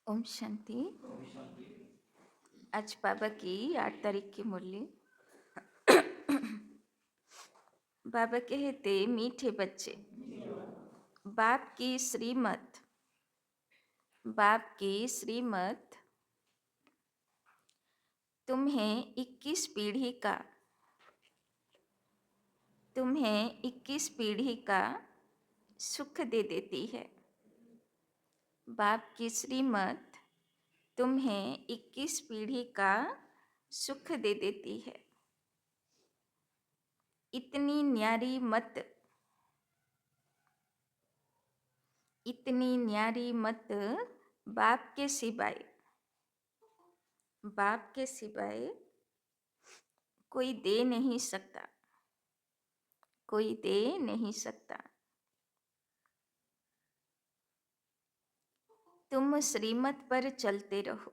ओम शांति। आज बाबा की 8 तारीख की मुरली। बाबा कहते, मीठे बच्चे, बाप की श्रीमत, बाप की श्रीमत तुम्हें 21 पीढ़ी का सुख दे देती है। बाप की श्रीमत तुम्हें 21 पीढ़ी का सुख दे देती है। इतनी न्यारी मत बाप के सिवाय कोई दे नहीं सकता। तुम श्रीमत पर चलते रहो।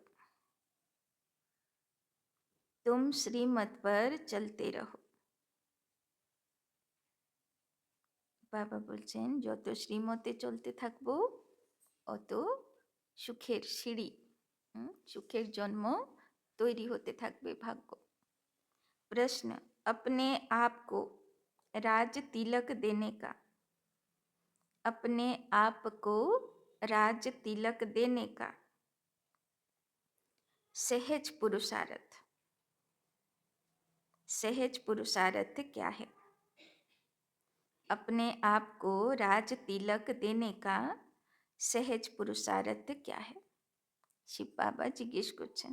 বাবা বলছেন, যত শ্রীমতে চলতে থাকবো অত সুখের সিঁড়ি, সুখের জন্ম তৈরি হতে থাকবে ভাগ্য। प्रश्न, अपने आप को राज तिलक देने का सहज पुरुषार्थ क्या है? अपने आप को राज तिलक देने का सहज पुरुषार्थ क्या है? শিব বাবা জিজ্ঞেস করছেন,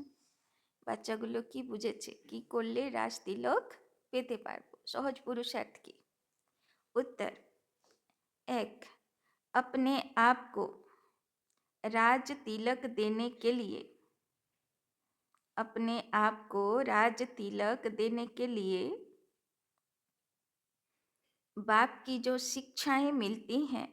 বাচ্চাগুলো কি বুঝেছে? কি করলে রাজ তিলক পেতে পারবো? সহজ পুরুষার্থ কি? उत्तर, 1. अपने आप को राज तिलक देने के लिए बाप की जो शिक्षाएं मिलती हैं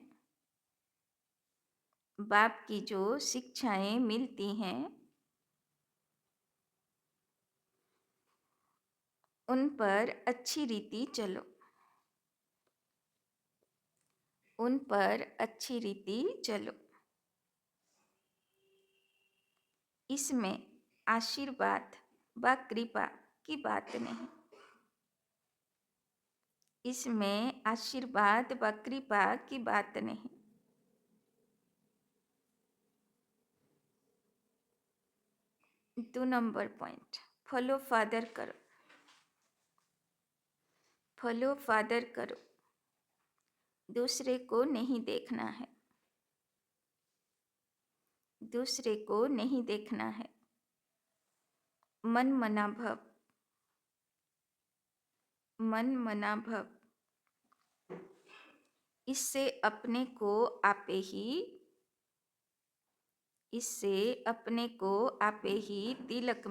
उन पर अच्छी रीति चलो। इसमें आशीर्वाद व कृपा की बात नहीं। 2 नंबर पॉइंट, फॉलो फादर करो। दूसरे को नहीं देखना है। मन मना भव। इससे अपने को आपे ही तिलक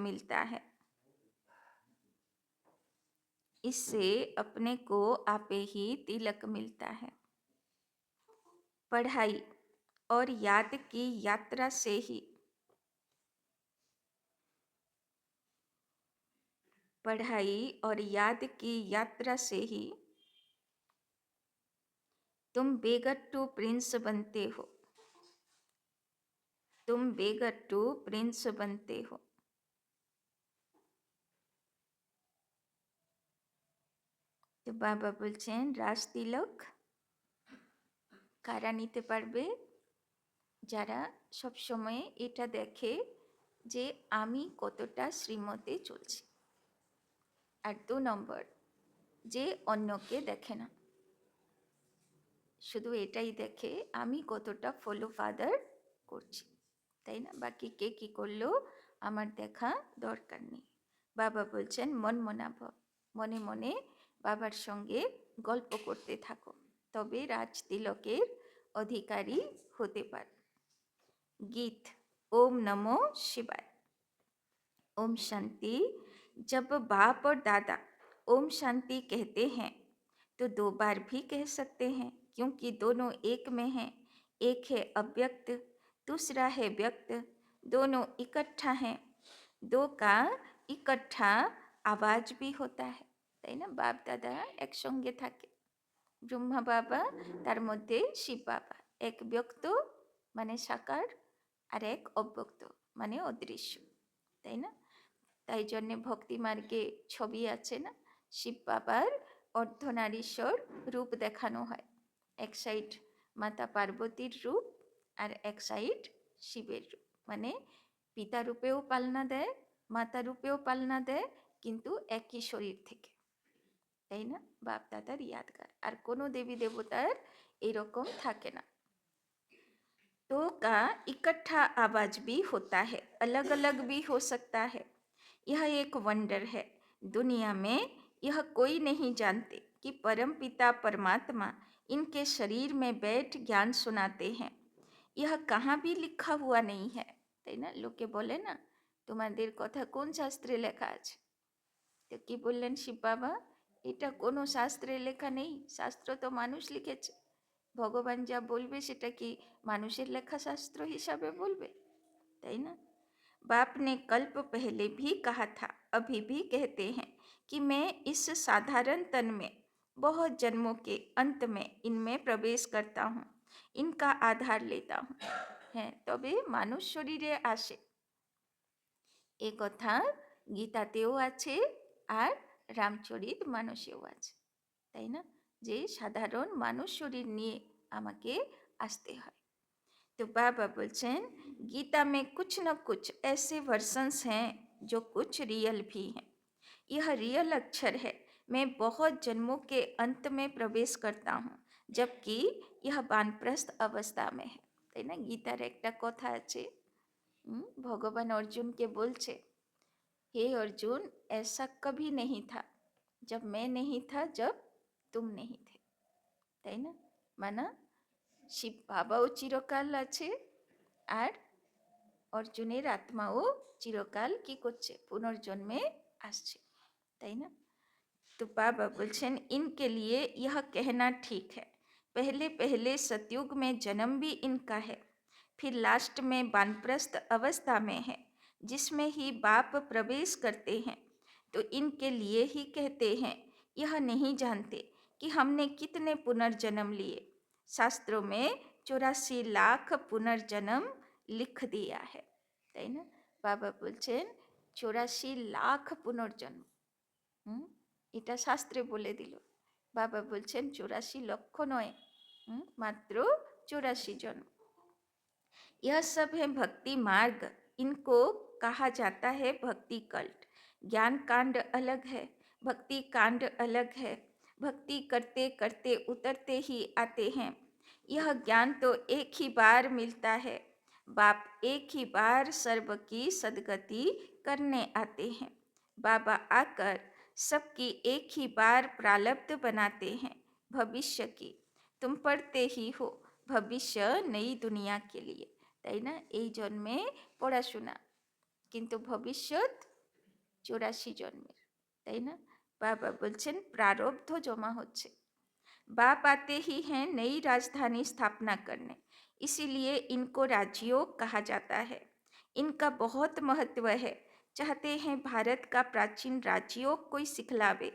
मिलता है। पढ़ाई और याद की यात्रा से ही तुम बेगट्टू प्रिंस बनते हो। তো বাবা বলছেন, রাজ তিলক কারা নিতে পারবে? যারা সব সময় এটা দেখে যে আমি কতটা শ্রীমতে চলছি। আর 2 নম্বর, যে অন্যকে দেখে না, শুধু এটাই দেখে আমি কতটা ফলো ফাদার করছি, তাই না? বাকি কে কি করলো আমার দেখা দরকার নেই। বাবা বলছেন, মনে মনে বাবার সঙ্গে গল্প করতে থাকো, তবে রাজ তিলকের अधिकारी होते पार। गीत, ओम नमो शिवाय। ओम शांति। जब बाप और दादा ओम शांति कहते हैं तो 2 बार भी कह सकते हैं, क्योंकि दोनों एक में हैं। एक है अव्यक्त, दूसरा है व्यक्त, दोनों इकट्ठा हैं। 2 का इकट्ठा आवाज भी होता है, তাই না? বাপ দাদা একসঙ্গে থাকে। ব্রহ্মা বাবা, তার মধ্যে শিব বাবা, এক ব্যক্ত মানে সাকার, আর এক অব্যক্ত মানে অদৃশ্য, তাই না? তাই জন্যে ভক্তি মার্গে ছবি আছে না, শিব বাবার অর্ধনারীশ্বর রূপ দেখানো হয়। এক সাইড মাতা পার্বতীর রূপ আর এক সাইড শিবের রূপ, মানে পিতা রূপেও পালনা দেয়, মাতা রূপেও পালনা দেয়, কিন্তু একই শরীর থেকে, তাই না? বাপ দাদার ইয়াদগার। আর কোনো দেবী দেবতার এরকম থাকে না। तो का इकट्ठा आवाज भी होता है, अलग अलग भी हो सकता है। यह एक वंडर है। दुनिया में यह कोई नहीं जानते कि परमपिता परमात्मा इनके शरीर में बैठ ज्ञान सुनाते हैं। यह कहाँ भी लिखा हुआ नहीं है, তাই না? লোকে বলে না, তোমাদের কথা কোন শাস্ত্রে লেখা আছে? তো কি বললেন শিব বাবা, এটা কোনো শাস্ত্রে লেখা নেই, শাস্ত্র তো মানুষ লিখেছে। ভগবান যা বলবে সেটা কি মানুষের লেখা শাস্ত্র হিসাবে বলবে, তাই না? बाप ने कल्प पहले भी कहा था, अभी भी कहते हैं कि मैं इस साधारण तन में बहुत जन्मों के अंत में इनमें प्रवेश करता हूँ, इनका आधार लेता हूँ। হ্যাঁ, তবে মানুষ শরীরে আসে এ কথা গীতাতেও আছে আর রামচরিত মানসেও আছে, তাই না? যে সাধারণ মানুষ শরীর নিয়ে আমাকে আসতে হয়। तो बाबा बोलचन गीता में कुछ न कुछ ऐसे वर्सन्स हैं जो कुछ रियल भी हैं। यह रियल अक्षर है। मैं बहुत जन्मों के अंत में प्रवेश करता हूँ, जबकि यह वानप्रस्थ अवस्था में है, তাই না? গীতার একটা কথা আছে, ভগবান অর্জুনকে বলছে, हे अर्जुन, ऐसा कभी नहीं था जब मैं नहीं था, जब तुम नहीं थे, তাই না? মানা শিব বাবাও চিরকাল আছে আর অর্জুনের আত্মাও চিরকাল কি করছে, পুনর্জন্মে আসছে, তাই না? तो बाबा बोलছেন इनके लिए यह कहना ठीक है, पहले पहले सतयुग में जन्म भी इनका है, फिर लास्ट में वानप्रस्थ अवस्था में है, जिसमें ही बाप प्रवेश करते हैं। तो इनके लिए ही कहते हैं, यह नहीं जानते कि हमने कितने पुनर्जन्म लिए। शास्त्रों में 84 लाख पुनर्जन्म लिख दिया है, তাই না? বাবা বলছেন 84 লাখ পুনর্জন্ম, এটা শাস্ত্রে বলে দিল। বাবা বলছেন 84 লক্ষ নয়, মাত্র 84 জন্ম। यह सब है भक्ति मार्ग, इनको कहा जाता है भक्ति कल्ट। ज्ञान कांड अलग है, भक्ति कांड अलग है। भक्ति करते करते उतरते ही आते हैं। यह ज्ञान तो एक ही बार मिलता है। बाप एक ही बार सर्व की सदगति करने आते हैं। बाबा आकर सबकी एक ही बार प्रारब्ध बनाते हैं भविष्य की। तुम पढ़ते ही हो भविष्य नई दुनिया के लिए, তাই না? এই জন্মে পড়াশোনা, কিন্তু ভবিষ্যৎ 84 জন্মের, তাই না? বাবা বলছেন প্রারব্ধ জমা হচ্ছে। बाप आते ही हैं नई राजधानी स्थापना करने, इसीलिए इनको राजयोग कहा जाता है। इनका बहुत महत्व है। चाहते हैं भारत का प्राचीन राजयोग कोई सिखलावे,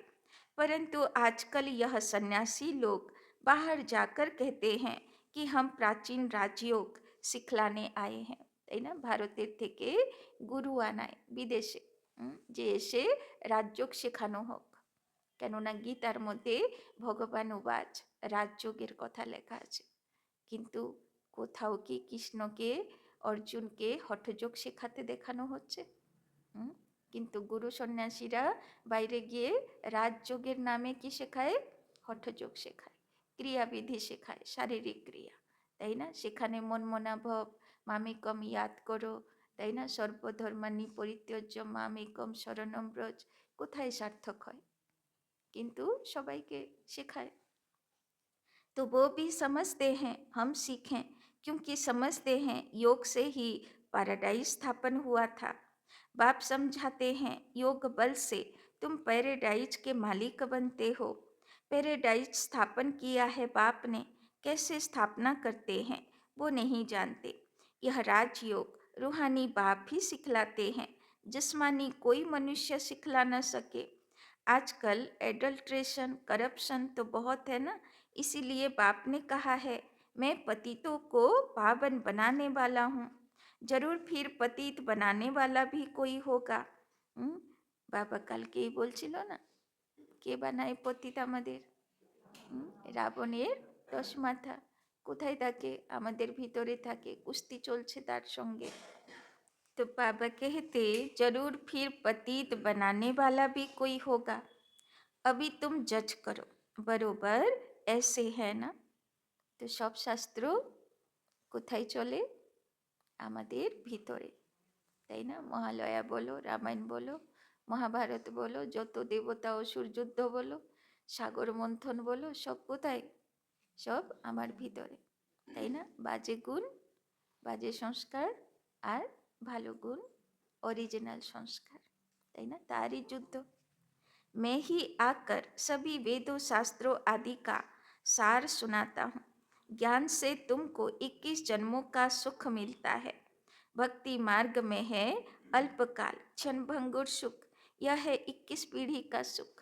परंतु आजकल यह सन्यासी लोग बाहर जाकर कहते हैं कि हम प्राचीन राजयोग सिखलाने आए हैं, তাই না? ভারতের থেকে গুরু আনায় বিদেশে, যে এসে রাজযোগ শেখানো হোক। কেননা গীতার মধ্যে ভগবান উবাচ রাজযোগের কথা লেখা আছে, কিন্তু কোথাও কি কৃষ্ণকে অর্জুনকে হঠযোগ শেখাতে দেখানো হচ্ছে? কিন্তু গুরু সন্ন্যাসীরা বাইরে গিয়ে রাজযোগের নামে কি শেখায়? হঠযোগ শেখায়, ক্রিয়াবিধি শেখায়, শারীরিক ক্রিয়া, তাই না? সেখানে মনমনাভব, মামিকম ইয়াদ করো, তাই না? সর্বধর্মানি পরিত্যজ্য মামিকম শরণম ব্রজ, কোথায় সার্থক হয়? किंतु सबाइके सिखाए। तो वो भी समझते हैं हम सीखें, क्योंकि समझते हैं योग से ही पैराडाइज स्थापन हुआ था। बाप समझाते हैं योग बल से तुम पैराडाइज के मालिक बनते हो। पैराडाइज स्थापन किया है बाप ने, कैसे स्थापना करते हैं वो नहीं जानते। यह राजयोग रूहानी बाप ही सिखलाते हैं, जिस्मानी कोई मनुष्य सिखला न सके। आजकल एडल्ट्रेशन करप्शन तो बहुत है ना, इसीलिए बाप ने कहा है मैं पतितों को पावन बनाने वाला हूँ। जरूर फिर पतित बनाने वाला भी कोई होगा। বাবা কালকেই বলছিল না, কে বানায় পতিত আমাদের? রাবণের 10 মাথা। কোথায় থাকে? আমাদের ভিতরে থাকে, কুস্তি চলছে তার সঙ্গে। तो बाबा कहते जरूर फिर पतित बनाने वाला भी कोई होगा, अभी तुम जज करो बरोबर ऐसे है ना। তো সব শাস্ত্র কোথায় চলে? আমাদের ভিতরে, তাই না? মহালয়া বলো, রামায়ণ বলো, মহাভারত বলো, যত দেবতা অসুর যুদ্ধ বলো, সাগর মন্থন বলো, সব কোথায়? সব আমার ভিতরে, তাই না? বাজে গুণ, বাজে সংস্কার, আর ভালো গুণ, ओरिजिनल संस्कार, তাই না? তারই যুদ্ধ। मैं ही आकर सभी वेदों शास्त्रों आदि का सार सुनाता हूँ। ज्ञान से तुमको 21 जन्मों का सुख मिलता है। भक्ति मार्ग में है अल्पकाल क्षणभंगुर सुख, यह है 21 पीढ़ी का सुख।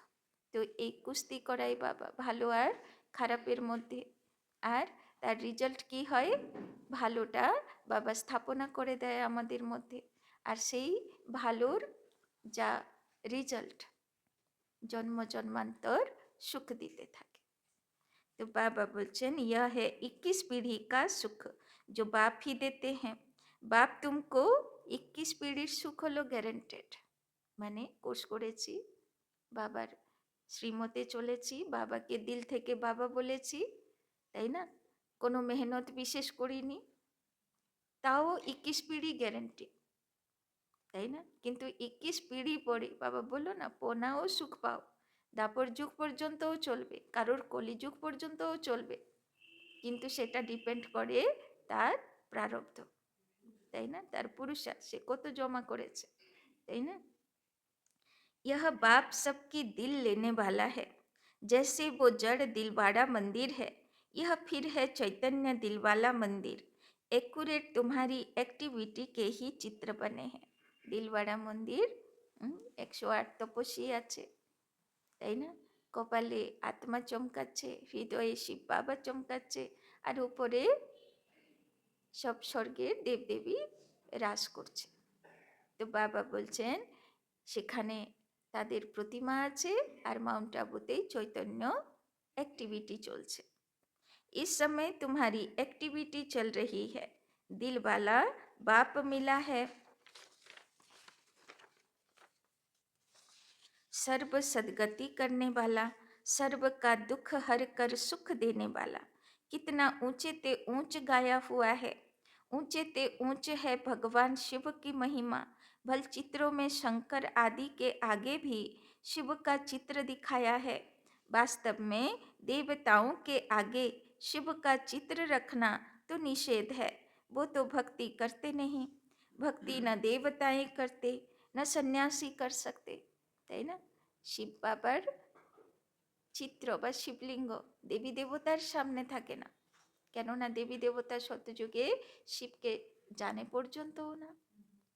তো এই কুস্তি করাই বাবা ভালো আর খারাপের মধ্যে, আর তার রেজাল্ট কি হয়? ভালোটা বাবা স্থাপনা করে দেয় আমাদের মধ্যে, আর সেই ভালোর যা রেজাল্ট জন্ম জন্মান্তর সুখ দিতে থাকে। तो बाबा बोलचन यह है 21 पीढ़ी का सुख जो बाप ही देते हैं। बाप तुमको 21 पीढ़ির সুখ হলো গ্যারেন্টেড। মানে কোর্স করেছি, বাবার শ্রীমতে চলেছি, বাবাকে দিল থেকে বাবা বলেছি, তাই না? কোনো মেহনত বিশেষ করিনি, তাও 21 পিঢ়ি গ্যারেন্টি, তাই না? কিন্তু 21 পিঢ়ি পরে বাবা বললো না, পোনাও সুখ পাও, দাপর যুগ পর্যন্তও চলবে, কারোর কলিযুগ পর্যন্তও চলবে, কিন্তু সেটা ডিপেন্ড করে তার প্রারব্ধ, তাই না? তার পুরুষার্থ, সে কত জমা করেছে, তাই না? यह बाप सबकी दिल लेने वाला है, जैसे वो जड़ दिलवाड़ा मंदिर है, यह फिर है चैतन्य दिलवाला मंदिर। एक्यूरेट तुम्हारी एक्टिविटी के ही चित्र बने हैं। दिलवाड़ा मंदिर 108 তপস্বী আছে, তাই না? কপালে আত্মা চমকাচ্ছে, হৃদয়ে শিব বাবা চমকাচ্ছে, আর উপরে সব স্বর্গের দেবদেবী রাস করছে। তো বাবা বলছেন সেখানে তাদের প্রতিমা আছে, আর মাউন্ট আবুতেই চৈতন্য एक्टिविटी चलছে। इस समय तुम्हारी एक्टिविटी चल रही है, दिल वाला बाप मिला है, सर्व सदगति करने वाला, सर्व का दुख हर कर सुख देने वाला। कितना ऊंचे ते ऊंच गाया हुआ है, ऊंचे ते ऊंच है भगवान शिव की महिमा। भल चित्रों में शंकर आदि के आगे भी शिव का चित्र दिखाया है। वास्तव में देवताओं के आगे शिव का चित्र रखना तो निषेध है, वो तो भक्ति करते नहीं। भक्ति न देवताएं करते, न सन्यासी कर सकते, তাই না? শিব বাবার চিত্র বা শিবলিঙ্গ দেবী দেবতার সামনে থাকে না, কেননা দেবী দেবতা সত্যযুগে শিবকে জানে পর্যন্তও না,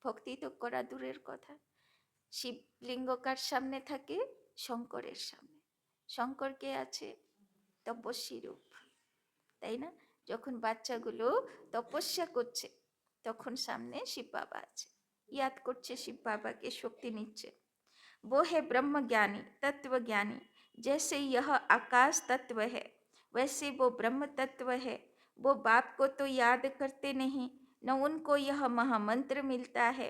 ভক্তি তো করা দূরের কথা। শিবলিঙ্গ কার সামনে থাকে? শঙ্করের সামনে। শঙ্কর কে আছে? তপস্বী রূপ, তাই না? যখন বাচ্চাগুলো তপস্যা করছে তখন সামনে শিব বাবা আছে, ইয়াদ করছে শিব বাবাকে, শক্তি নিচ্ছে। वो है ब्रह्म ज्ञानी तत्व ज्ञानी, जैसे यह आकाश तत्व है वैसे वो ब्रह्म तत्व है। वो बाप को तो याद करते नहीं, न उनको यह महामंत्र मिलता है।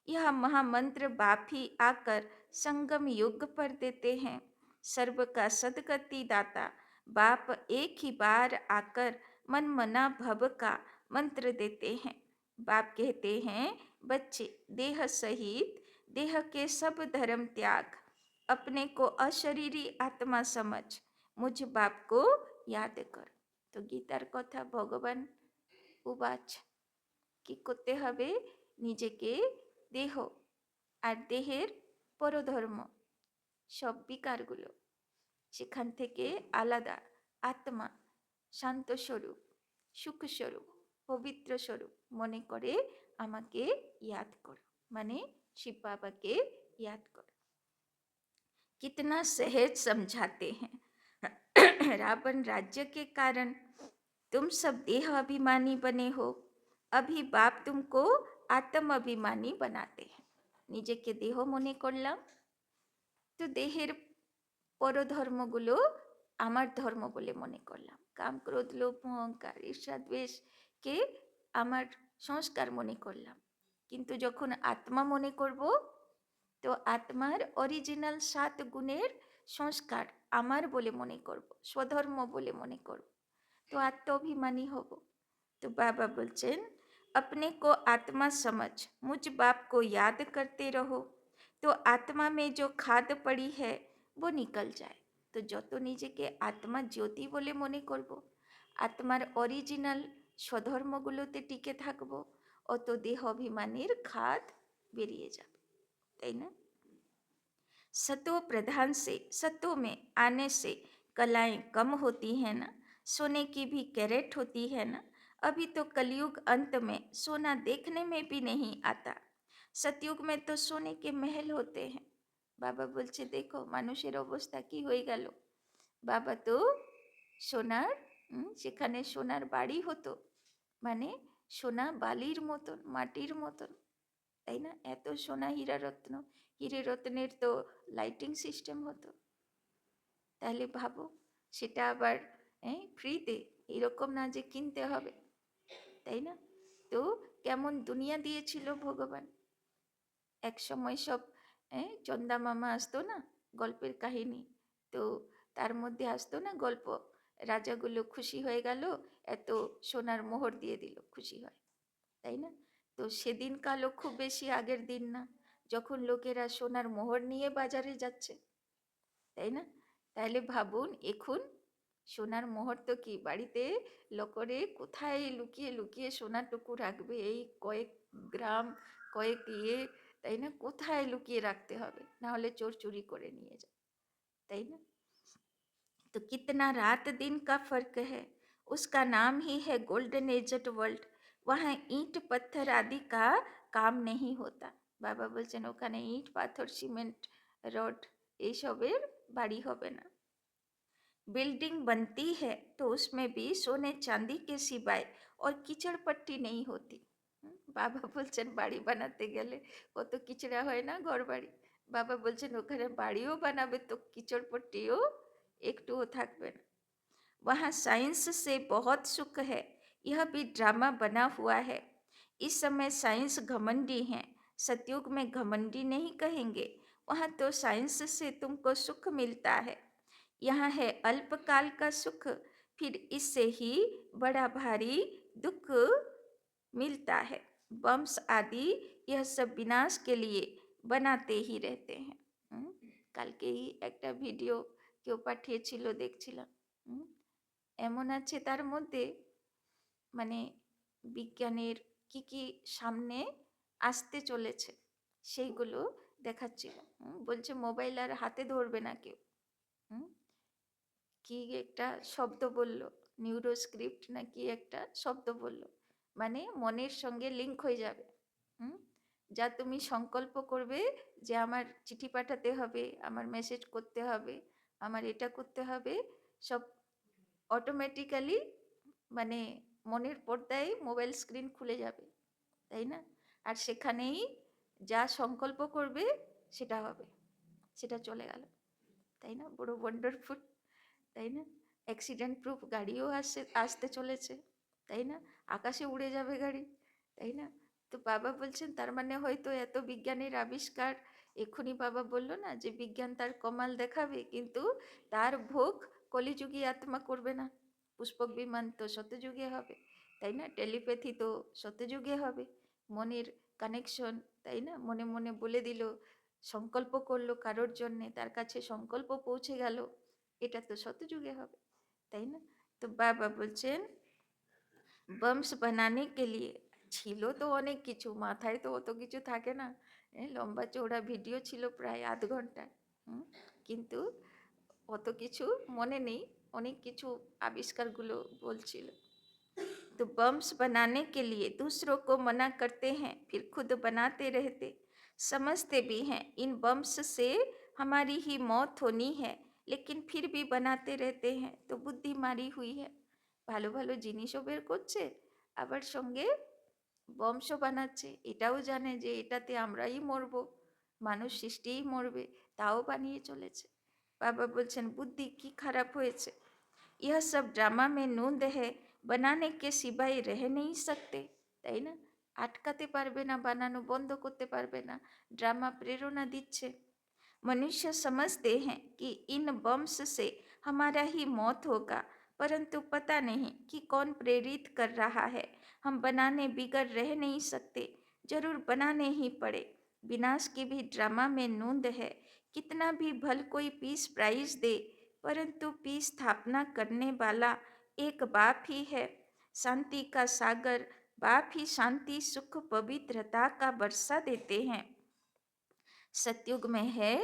यह महामंत्र बाप ही आकर संगम युग पर देते हैं। सर्व का सदगति दाता बाप एक ही बार आकर मन मना भव का मंत्र देते हैं। बाप कहते हैं, बच्चे देह सहित देह के सब धर्म त्याग, अपने को अशरीरी आत्मा समझ, मुझ बाप को याद कर। तो गीतार कथा भगवान उवाच কি করতে হবে? নিজেকে দেহ আর দেহের পরধর্ম সব বিকারগুলো সেখান থেকে আলাদা আত্মা, শান্ত স্বরূপ, সুখ স্বরূপ, পবিত্র স্বরূপ মনে করে আমাকে ইয়াদ করো, মানে शिव बाबा के याद करो। कितना सहज समझाते हैं। रावण राज्य के कारण तुम सब देह अभिमानी बने हो, अभी बाप तुमको আত্মাভিমানী বানাতে হ্যাঁ নিজেকে দেহ মনে করলাম, তো দেহের পরধর্মগুলো আমার ধর্ম বলে মনে করলাম। কাম ক্রোধ লোভ মোহ অহংকার ঈর্ষা দ্বেষকে আমার সংস্কার মনে করলাম। কিন্তু যখন আত্মা মনে করব, তো আত্মার অরিজিনাল 7 গুণের সংস্কার আমার বলে মনে করব, স্বধর্ম বলে মনে করব, তো আত্মাভিমানী হব। तो बाबा बोलचेन अपने को आत्मा समझ मुझ बाप को याद करते रहो, तो आत्मा में जो खाद पड़ी है वो निकल जाए। तो যত নিজেকে আত্মা জ্যোতি বলে মনে করব, আত্মার অরিজিনাল স্বধর্মগুলোতে টিকে থাকব, অত দেহ অভিমানের খাদ বেরিয়ে যাবে, তাই না? सतो प्रधान से सतो में आने से कलाएं कम होती है ना, सोने की भी कैरेट होती है ना। अभी तो कलयुग अंत में सोना देखने में भी नहीं आता, सतयुग में तो सोने के महल होते हैं। बाबा बोलছে देखो মানুষের অবস্থা কি হয়ে গেল। বাবা তো সোনার সেখানে সোনার বাড়ি হতো, মানে সোনা বালির মতন মাটির মতন, তাই না? এত সোনা হীরা রত্ন, হিরে রত্নের তো লাইটিং সিস্টেম হতো। তাহলে ভাবো সেটা আবার ফ্রিতে, এরকম না যে কিনতে হবে, তাই না? তো কেমন দুনিয়া দিয়েছিল ভগবান। এক সময় সব চন্দা মামা আসতো না, গল্পের কাহিনী, তো তার মধ্যে আসতো না গল্প, রাজাগুলো খুশি হয়ে গেল, এত সোনার মোহর দিয়ে দিল, খুশি হয়, তাই না? তো সেদিন কালও খুব বেশি আগের দিন না, যখন লোকেরা সোনার মোহর নিয়ে বাজারে যাচ্ছে, তাই না? তাহলে ভাবুন এখন সোনার মোহর তো কি বাড়িতে লোকরে কোথায় লুকিয়ে লুকিয়ে সোনাটুকু রাখবে, এই কয়েক গ্রাম কয়েক তাই না, কোথায় লুকিয়ে রাখতে হবে, না হলে চোর চুরি করে নিয়ে যায়, তাই না? तो कितना रात दिन का फर्क है, उसका नाम ही है गोल्डन एजड वर्ल्ड। वहाँ ईंट पत्थर आदि का काम नहीं होता। बाबा বলছেন ওখানে ইট পাথর সিমেন্ট রড এইসবের বাড়ি হবে না। बिल्डिंग बनती है तो उसमें भी सोने चांदी के सिवाय और कीचड़ पट्टी नहीं होती। বাবা বলছেন বাড়ি বানাতে গেলে কত কিচড়া হয় না ঘর বাড়ি, বাবা বলছেন ওখানে বাড়িও বানাবে তো কিচড় পট্টিও একটুও থাকবে না। वहाँ साइंस से बहुत सुख है, यह भी ड्रामा बना हुआ है। इस समय साइंस घमंडी है, सतयुग में घमंडी नहीं कहेंगे। वहाँ तो साइंस से तुमको सुख मिलता है, यहाँ है अल्पकाल का सुख, फिर इससे ही बड़ा भारी दुख मिलता है। बम्स आदि यह सब विनाश के लिए बनाते ही रहते हैं। কালকেই একটা ভিডিও কেউ পাঠিয়েছিল দেখছিলাম, এমন আছে তার মধ্যে মানে বিজ্ঞানের কি কি সামনে আসতে চলেছে সেইগুলো দেখাচ্ছিল। বলছে মোবাইল আর হাতে ধরবে না কেউ। কি একটা শব্দ বলল, নিউরোস্ক্রিপ্ট না কি একটা শব্দ বলল, মানে মনের সঙ্গে লিঙ্ক হয়ে যাবে। যা তুমি সংকল্প করবে যে আমার চিঠি পাঠাতে হবে, আমার মেসেজ করতে হবে, আমার এটা করতে হবে, সব অটোমেটিক্যালি মানে মনের পর্দায় মোবাইল স্ক্রিন খুলে যাবে, তাই না? আর সেখানেই যা সংকল্প করবে সেটা হবে, সেটা চলে গেল, তাই না? বড় ওয়ান্ডারফুল, তাই না? অ্যাক্সিডেন্ট প্রুফ গাড়িও আসতে চলেছে, তাই না? আকাশে উড়ে যাবে গাড়ি, তাই না? তো বাবা বলছেন তার মানে হয়তো এত বিজ্ঞানের আবিষ্কার, এক্ষুনি বাবা বলল না যে বিজ্ঞান তার কমাল দেখাবে, কিন্তু তার ভোগ কলিযুগী আত্মা করবে না। পুষ্পক বিমান তো সত্যযুগে হবে, তাই না? টেলিপ্যাথি তো সত্যযুগে হবে, মনের কানেকশন, তাই না? মনে মনে বলে দিল, সংকল্প করলো কারোর জন্যে, তার কাছে সংকল্প পৌঁছে গেল, এটা তো সত্যযুগে হবে, তাই না? তো বাবা বলছেন বম্বস বানানে কে লিয়ে ছিল তো অনেক কিছু, মাথায় তো অত কিছু থাকে না, লম্বা চৌড়া ভিডিও ছিল প্রায় আধ ঘন্টা, কিন্তু অত কিছু মনে নেই, অনেক কিছু আবিষ্কারগুলো বলছিল। तो बम्स बनाने के लिए दूसरों को मना करते हैं, फिर खुद बनाते रहते, समझते भी हैं इन बम्स से हमारी ही मौत होनी है, लेकिन फिर भी बनाते रहते हैं, तो बुद्धि मारी हुई है। ভালো ভালো জিনিসও বের করছে, আবার সঙ্গে বংশ বানাচ্ছে, এটাও জানে যে এটাতে আমরাই মরবো, মানুষ সৃষ্টিই মরবে, তাও বানিয়ে চলেছে। বাবা বলছেন বুদ্ধি কি খারাপ হয়েছে, यह सब ड्रामा में नूंद है, बनाने के सिवाय रह नहीं सकते, তাই না? আটকাতে পারবে না, বানানো বন্ধ করতে পারবে না, ড্রামা প্রেরণা দিচ্ছে। मनुष्य समझते हैं कि इन बम्स से हमारा ही मौत होगा, परंतु पता नहीं कि कौन प्रेरित कर रहा है। हम बनाने बिगड़ रह नहीं सकते, जरूर बनाने ही पड़े। विनाश की भी ड्रामा में नूंद है, कितना भी भल कोई पीस प्राइज दे, परंतु पीस स्थापना करने वाला एक बाप ही है। शांति का सागर बाप ही शांति सुख पवित्रता का वर्षा देते हैं। सतयुग में है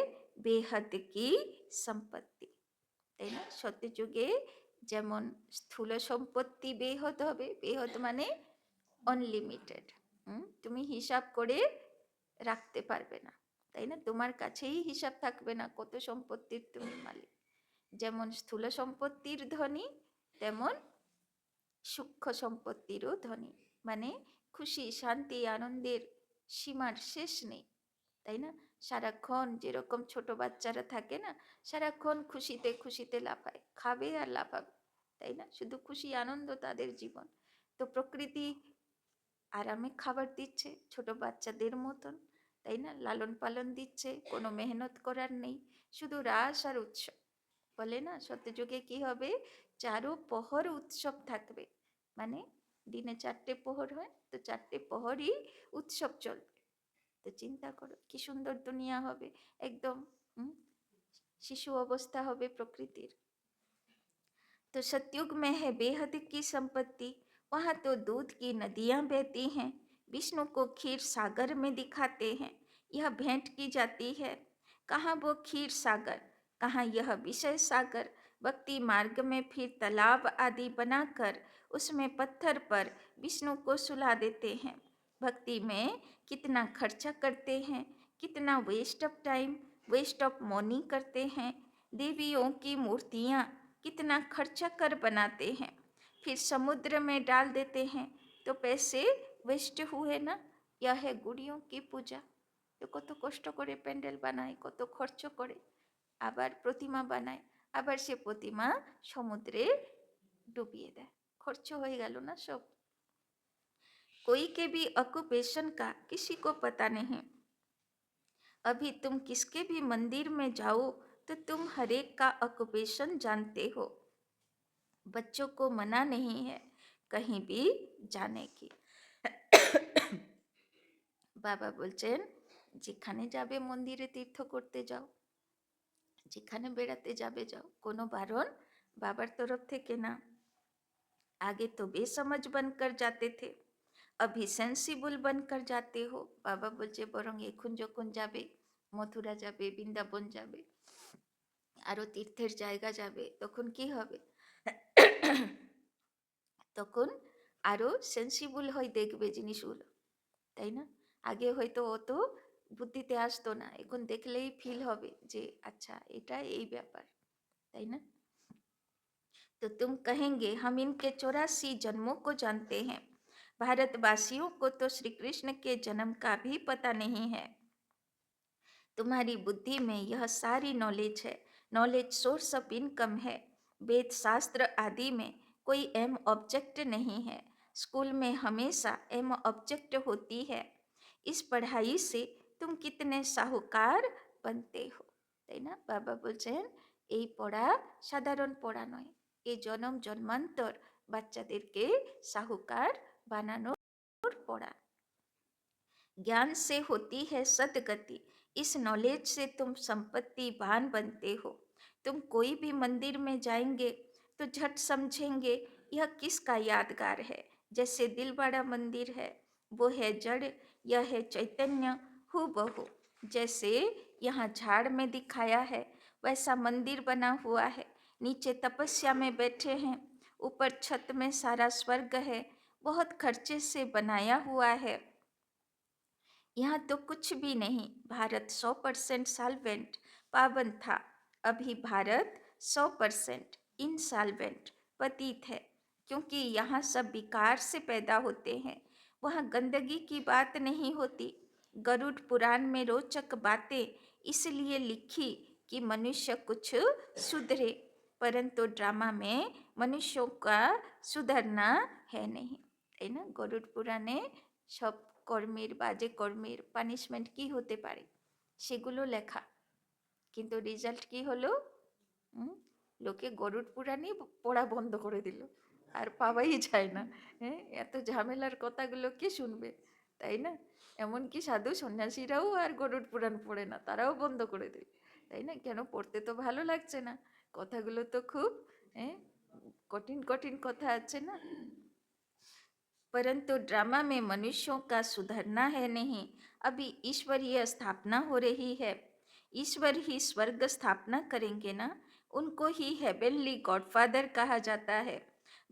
बेहद की সম্পত্তি, তাই না? সত্যযুগে যেমন স্থূল সম্পত্তি বেহদ হবে, বেহদ মানে অনলিমিটেড, তুমি হিসাব করে রাখতে পারবে না, তাই না? তোমার কাছেই হিসাব থাকবে না কত সম্পত্তির তুমি মালিক। যেমন স্থূল সম্পত্তির ধনী, তেমন সূক্ষ্ম সম্পত্তিরও ধনী, মানে খুশি শান্তি আনন্দের সীমার শেষ নেই, তাই না? সারাক্ষণ যেরকম ছোট বাচ্চারা থাকে না, সারাক্ষণ খুশিতে খুশিতে লাফায়, খাবে আর লাফাবে, তাই না? শুধু খুশি আনন্দ তাদের জীবন। তো প্রকৃতি আরামে খাবার দিচ্ছে ছোট বাচ্চাদের মতন, তাই না? লালন পালন দিচ্ছে, কোনো মেহনত করার নেই, শুধু রাস আর উৎসব। বলে না সত্যযুগে কি হবে, চারো পহর উৎসব থাকবে, মানে দিনে 4টে প্রহর হয়, তো 4টে প্রহরই উৎসব চলবে। তো চিন্তা করো কি সুন্দর দুনিয়া হবে, একদম শিশু অবস্থা হবে প্রকৃতির। तो सतयुग में है बेहद की संपत्ति, वहाँ तो दूध की नदियाँ बहती हैं, विष्णु को खीर सागर में दिखाते हैं, यह भेंट की जाती है। कहाँ वो खीर सागर, कहाँ यह विषय सागर। भक्ति मार्ग में फिर तालाब आदि बनाकर उसमें पत्थर पर विष्णु को सुला देते हैं। भक्ति में कितना खर्चा करते हैं, कितना waste of time, waste of money करते हैं। देवियों की मूर्तियाँ कितना खर्चा कर बनाते हैं, फिर समुद्र में डाल देते हैं, तो पैसे वेस्ट हुए ना। यह है गुड़ियों की पूजा। তো কত কষ্ট করে প্যান্ডেল বানায়, কত খরচ করে, আবার প্রতিমা বানায়, আবার সে প্রতিমা সমুদ্রে ডুবিয়ে দেয়, খরচ হয়ে গেল না সব। कोई के भी ऑक्यूपेशन का किसी को पता नहीं। अभी तुम किसके भी मंदिर में जाओ तो तुम हरेक का ऑक्यूपेशन जानते हो। बच्चों को मना नहीं है कहीं भी जाने की। বাবা বলছেন যেখানে যাবে মন্দিরে তীর্থ করতে যাও, যেখানে বেড়াতে যাবে যাও, কোনো বারণ বাবার তরফ থেকে না। आगे तो बेसमझ बनकर जाते थे, अभी सेंसिबल बनकर जाते हो। বাবা বলছে বরং এখন যখন যাবে, মথুরা যাবে, বৃন্দাবন যাবে, আরো তীর্থের জায়গা যাবে, তখন কি হবে, তখন আরো সেন্সিবল হয়ে দেখবে জিনিসগুলো, তাই না? আগে হয়তো অত বুদ্ধিতে আসতো না, এখন দেখলেই ফিল হবে যে আচ্ছা এটা এই ব্যাপার, তাই না? तो तुम कहेंगे हम इनके 84 जन्मों को जानते हैं। भारतवासियों को तो श्री कृष्ण के जन्म का भी पता नहीं है। तुम्हारी बुद्धि में यह सारी नॉलेज है, नॉलेज सोर्स ऑफ इनकम है। वेद शास्त्र आदि में कोई एम ऑब्जेक्ट नहीं है, स्कूल में हमेशा एम ऑब्जेक्ट होती है। इस पढ़ाई से तुम कितने साहूकार बनते हो, তাই না? বাবা বলছেন এই পড়া সাধারণ পড়া নয়, এই জনম জন্মান্তর বাচ্চাদেরকে সাহুকার বানানোর পড়া। ज्ञान से होती है सदगति, इस नॉलेज से तुम संपत्तिवान बनते हो। तुम कोई भी मंदिर में जाएंगे तो झट समझेंगे यह किसका यादगार है। जैसे दिलवाड़ा मंदिर है, वो है जड़, यह है चैतन्य हूबहू। जैसे यहाँ झाड़ में दिखाया है वैसा मंदिर बना हुआ है, नीचे तपस्या में बैठे हैं, ऊपर छत में सारा स्वर्ग है, बहुत खर्चे से बनाया हुआ है। यहाँ तो कुछ भी नहीं, भारत 100% सॉल्वेंट पावन था, अभी भारत 100% इनसॉल्वेंट पतित है, क्योंकि यहाँ सब विकार से पैदा होते हैं। वहाँ गंदगी की बात नहीं होती। गरुड़ पुराण में रोचक बातें इसलिए लिखी कि मनुष्य कुछ सुधरे, परंतु ड्रामा में मनुष्यों का सुधरना है नहीं, তাই না? গরুড় পুরাণে সব কর্মের, বাজে কর্মের পানিশমেন্ট কি হতে পারে সেগুলো লেখা, কিন্তু রেজাল্ট কি হলো? লোকে গরুড় পুরাণই পড়া বন্ধ করে দিল, আর পাওয়াই যায় না। হ্যাঁ, এত ঝামেলার কথাগুলো কে শুনবে, তাই না? এমনকি সাধু সন্ন্যাসীরাও আর গরুড় পুরাণ পড়ে না, তারাও বন্ধ করে দিল, তাই না? কেন? পড়তে তো ভালো লাগছে না, কথাগুলো তো খুব কঠিন কঠিন কথা আছে না। परंतु ड्रामा में मनुष्यों का सुधरना है नहीं, अभी ईश्वरीय स्थापना हो रही है। ईश्वर ही स्वर्ग स्थापना करेंगे ना, उनको ही हेवनली गॉडफादर कहा जाता है।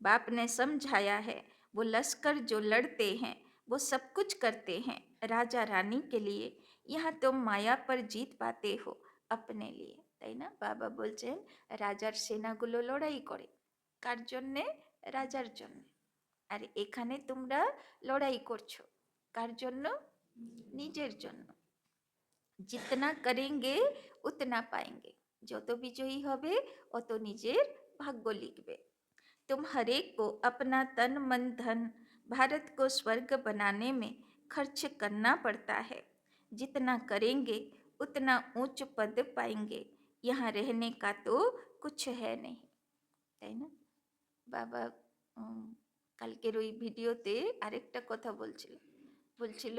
बाप ने समझाया है, वो लश्कर जो लड़ते हैं वो सब कुछ करते हैं राजा रानी के लिए, यहाँ तुम माया पर जीत पाते हो अपने लिए, তাই না? বাবা বলছেন রাজার সেনাগুলো লড়াই করে কার জন্যে? রাজার জন্য। আর এখানে তোমরা লড়াই করছো কার জন্য? নিজের জন্য। जितना करेंगे उतना पाएंगे, যত বিজয়ী হবে অত নিজের ভাগ্য লিখবে। तुम हरेक को अपना तन मन धन भारत को स्वर्ग बनाने में खर्च करना पड़ता है। जितना करेंगे उतना ऊंच पद पाएंगे, यहाँ रहने का तो कुछ है नहीं, তাই না? বাবা কালকের ওই ভিডিওতে আরেকটা কথা বলছিল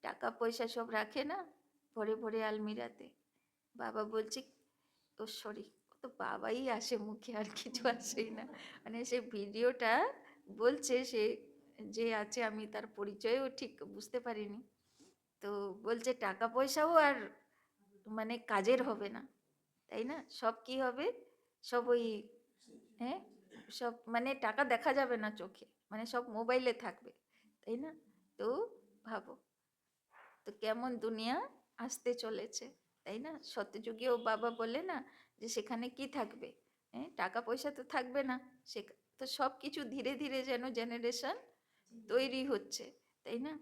টাকা পয়সা সব রাখে না ভরে ভরে আলমিরাতে। বাবা বলছে, ও সরি, তো বাবাই আসে মুখে, আর কিছু আসেই না। মানে সে ভিডিওটা বলছে, সে যে আছে, আমি তার পরিচয়ও ঠিক বুঝতে পারিনি, তো বলছে টাকা পয়সাও আর মানে কাজের হবে না, তাই না? সব কি হবে? সব ওই হ্যাঁ, সব মানে টাকা দেখা যাবে না চোখে, মানে সব মোবাইলে থাকবে, তাই না? তো ভাবো তো কেমন দুনিয়া আসতে চলেছে, তাই না? সত্যযুগেও বাবা বলে না যে সেখানে কি থাকবে? টাকা পয়সা তো থাকবে না, সে তো সব কিছু ধীরে ধীরে যেন জেনারেশন তৈরি হচ্ছে, তাই না?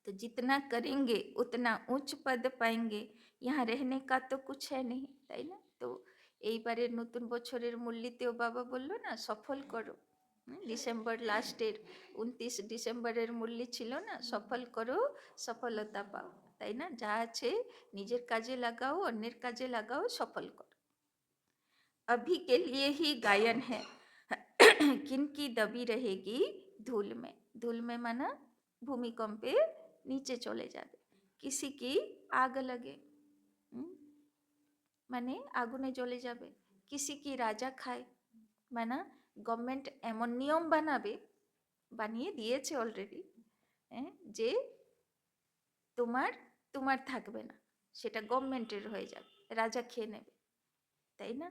तो जितना करेंगे उतना उच्च पद पाएंगे, यहाँ रहने का तो कुछ है नहीं, তাই না? তো এইবারের নতুন বছরের মূল্যতেও বাবা বললো না, সফল করো। ডিসেম্বর লাস্টের 29 ডিসেম্বরের মূল্য ছিল না, সফল করো সফলতা পাও, তাই না? যা আছে নিজের কাজে লাগাও, অন্যের কাজে লাগাও, সফল করো। अभी के लिए ही गायन है, किनकी दबी रहेगी धूल में। धूल में माना ভূমিকম্পে নিচে চলে যাবে। কিসি কি আগ লাগে, মানে আগুনে জ্বলে যাবে। কিসি কি রাজা খায়, মানে গভর্নমেন্ট এমন নিয়ম বানিয়ে দিয়েছে অলরেডি, যে তোমার তোমার থাকবে না, সেটা গভর্নমেন্টের হয়ে যাবে, রাজা খেয়ে নেবে, তাই না?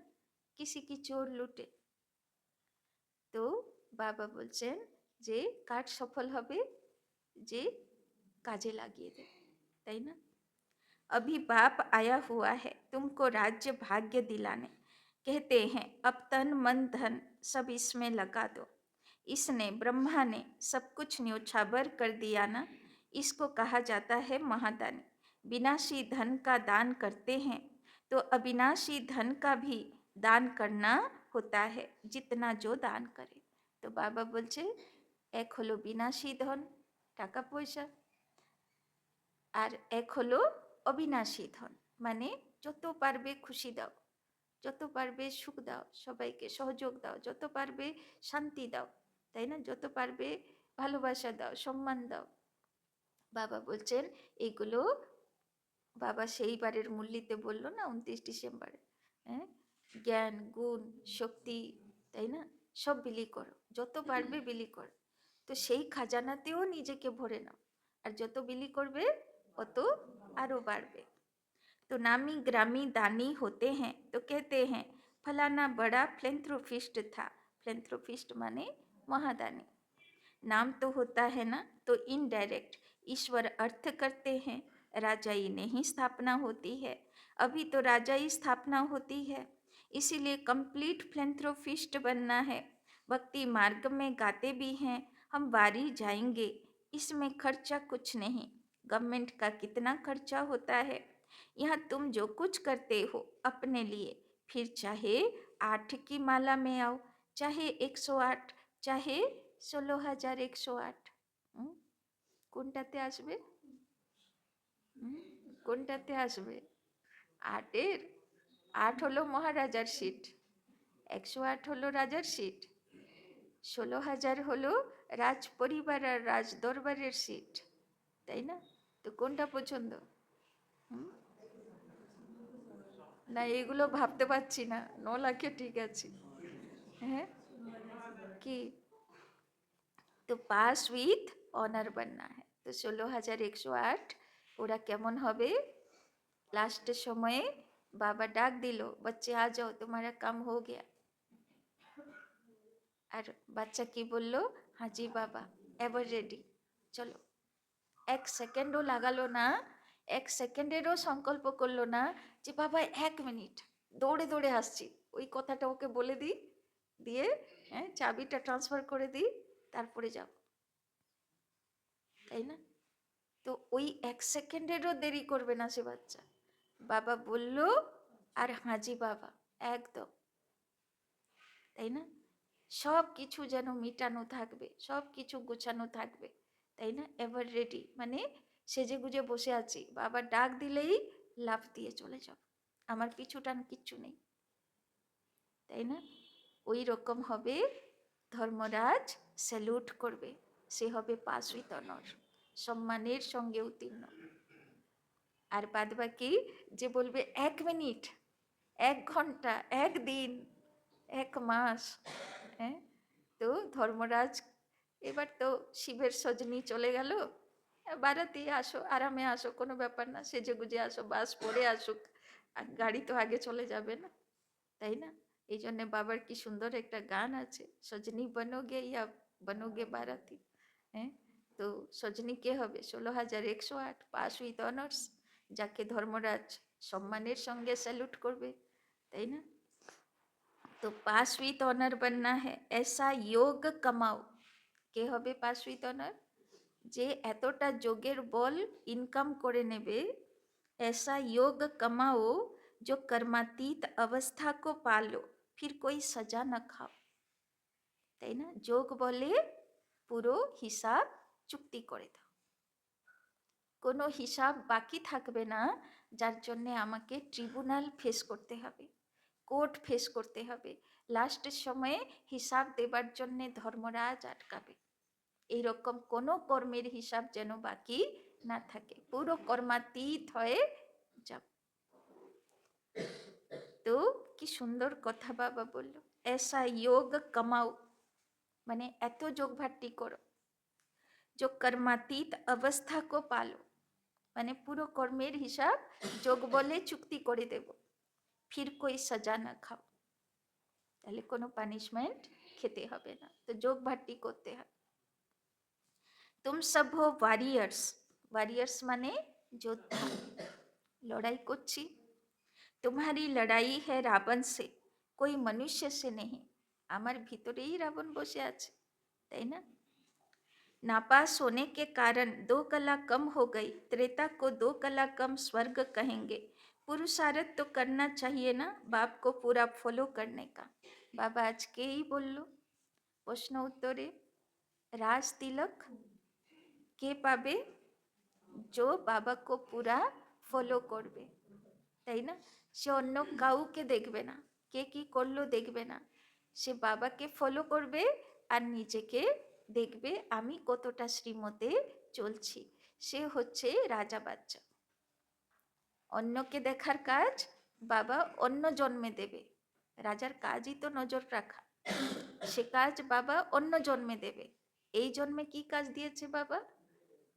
কিসি কি চোর লুটে। তো বাবা বলছেন যে কার সফল হবে? যে কাজে লাগিয়ে দেবে, তাই না? अभी बाप आया हुआ है तुमको राज्य भाग्य दिलाने, कहते हैं अब तन मन धन सब इसमें लगा दो। इसने ब्रह्मा ने सब कुछ न्योछावर कर दिया ना, इसको कहा जाता है महादानी। विनाशी धन का दान करते हैं तो अविनाशी धन का भी दान करना होता है, जितना जो दान करे। तो बाबा बोलছে এক হলো বিনাশী ধন টাকা পয়সা, আর এক হলো অবিনাশী ধন, মানে যত পারবে খুশি দাও, যত পারবে সুখ দাও, সবাইকে সহযোগ দাও, যত পারবে শান্তি দাও, তাই না? যত পারবে ভালোবাসা দাও, সম্মান দাও। বাবা বলছেন এইগুলো বাবা সেইবারের মূল্যতে বললো না 29 ডিসেম্বরে, জ্ঞান গুণ শক্তি, তাই না? সব বিলি করো, যত পারবে বিলি করো। তো সেই খাজানাতেও নিজেকে ভরে নাও, আর যত বিলি করবে অত আরো বাড়বে। तो नामी ग्रामी दानी होते हैं तो कहते हैं फलाना बड़ा फिलैंथ्रोपिस्ट था। फिलैंथ्रोपिस्ट माने महादानी। नाम तो होता है ना, तो इनडायरेक्ट ईश्वर अर्थ करते हैं, राजाई नहीं स्थापना होती है। अभी तो राजाई स्थापना होती है, इसीलिए कंप्लीट फिलैंथ्रोपिस्ट बनना है। भक्ति मार्ग में गाते भी हैं हम बारी जाएंगे, इसमें खर्चा कुछ नहीं, गवर्नमेंट का कितना खर्चा होता है, यहाँ तुम जो कुछ करते हो अपने लिए, फिर चाहे 8 की माला में आओ, चाहे 108, चाहे 16,108, কোনটাতে আসবে? কোনটাতে আসবে? 8-এর 8 হলো মহারাজার সিট, 108 হলো রাজার সিট, 16,000 হলো রাজ পরিবার আর রাজ দরবারের সিট, তাই না? তো কোনটা পছন্দ? না এগুলো ভাবতে পারছি না, 9 লাখে ঠিক আছে। হ্যাঁ কি? तो पास विथ ऑनर बनना है। तो 16,108 ওরা কেমন হবে? লাস্টের সময়ে বাবা ডাক দিল, बच्चे आ जाओ तुम्हारा काम हो गया। আর বাচ্চা কি বললো? হাজি বাবা, এভার রেডি, চলো। 1 সেকেন্ডও লাগালো না, 1 সেকেন্ডেরও সংকল্প করলো না যে বাবা 1 মিনিট, দৌড়ে দৌড়ে আসছি, ওই কথাটা ওকে বলে দিই, দিয়ে চাবিটা ট্রান্সফার করে দিই, তারপরে যাব, তাই না? তো ওই 1 সেকেন্ডেরও দেরি করবে না সে বাচ্চা। বাবা বলল আর হাজি বাবা একদম, তাই না? সব কিছু যেন মিটানো থাকবে, সব কিছু গোছানো থাকবে, তাই না? এভার রেডি মানে সেজে গুজে বসে আছি, বাবা ডাক দিলেই লাফ দিয়ে চলে যাব, আমার পিছুটান কিচ্ছু নেই, তাই না? ওই রকম হবে। ধর্মরাজ স্যালুট করবে, সে হবে পাস উইথ অনর, সম্মানের সঙ্গে উত্তীর্ণ। আর বাদ বাকি যে বলবে 1 মিনিট, 1 ঘন্টা, 1 দিন, 1 মাস, হ্যাঁ, তো ধর্মরাজ এবার তো শিবের সজনী চলে গেল, বারাতি আসো, আরামে আসো, কোনো ব্যাপার না, সেজে গুজে আসো, বাস পরে আসুক, আর গাড়ি তো আগে চলে যাবে না, তাই না? এই জন্যে বাবার কি সুন্দর একটা গান আছে, সজনী বনোগে ইয়া বনোগে বারাতি। হ্যাঁ, তো সজনী কে হবে? 16,108 পাস উইথ অনার্স, যাকে ধর্মরাজ সম্মানের সঙ্গে স্যালুট করবে, তাই না? तो पास विथ ऑनर बनना है, ऐसा योग कमाओ। কে হবে পাস উইথ অনার? যে এতটা যোগের বল ইনকাম করে নেবে, ऐसा योग कमाओ जो कर्मातीत अवस्था को पालो, फिर कोई सजा न खाओ, তাই না? যোগ বলে পুরো হিসাব চুক্তি করে দাও, কোনো হিসাব বাকি থাকবে না যার জন্যে আমাকে ট্রিব্যুনাল ফেস করতে হবে, কোর্ট ফেস করতে হবে, লাস্টের সময়ে হিসাব দেবার জন্যে ধর্মরাজ আটকাবে, এইরকম কোনো কর্মের হিসাব যেন বাকি না থাকে, পুরো কর্মাতীত হয়ে যাব। তো কি সুন্দর কথা বাবা বলল, ऐसा योग कमाओ মানে এত যোগ ভাট্টি করো, जो कर्मातीत अवस्था को पालो মানে পুরো কর্মের হিসাব যোগ বলে চুক্তি করে দেব, ফির কোই সাজা না খাও, তাহলে কোনো পানিশমেন্ট খেতে হবে না, তো যোগ ভাট্টি করতে হবে। तुम सब हो वॉरियर्स, वॉरियर्स মানে যোদ্ধা, লড়াই করছি, तुम्हारी लड़ाई है रावण से, कोई मनुष्य से नहीं, আমার ভিতরেই রাবণ বসে আছে, তাই না? नापास होने के कारण 2 कला कम हो गई, त्रेता को 2 कला कम स्वर्ग कहेंगे, पुरुषार्थ तो करना चाहिए ना बाप को पूरा फॉलो करने का। बाबा আজকেই বলল প্রশ্ন উত্তরে, রাজ তিলক কে পাবে? जो बाबा को पूरा ফলো করবে, তাই না? সে অন্য কাউকে দেখবে না, কে কি করলো দেখবে না, সে বাবাকে ফলো করবে আর নিজেকে দেখবে আমি কতটা শ্রীমতে চলছি, সে হচ্ছে রাজা বাচ্চা। অন্যকে দেখার কাজ বাবা অন্য জন্মে দেবে, রাজার কাজই তো নজর রাখা, সে কাজ বাবা অন্য জন্মে দেবে। এই জন্মে কি কাজ দিয়েছে বাবা?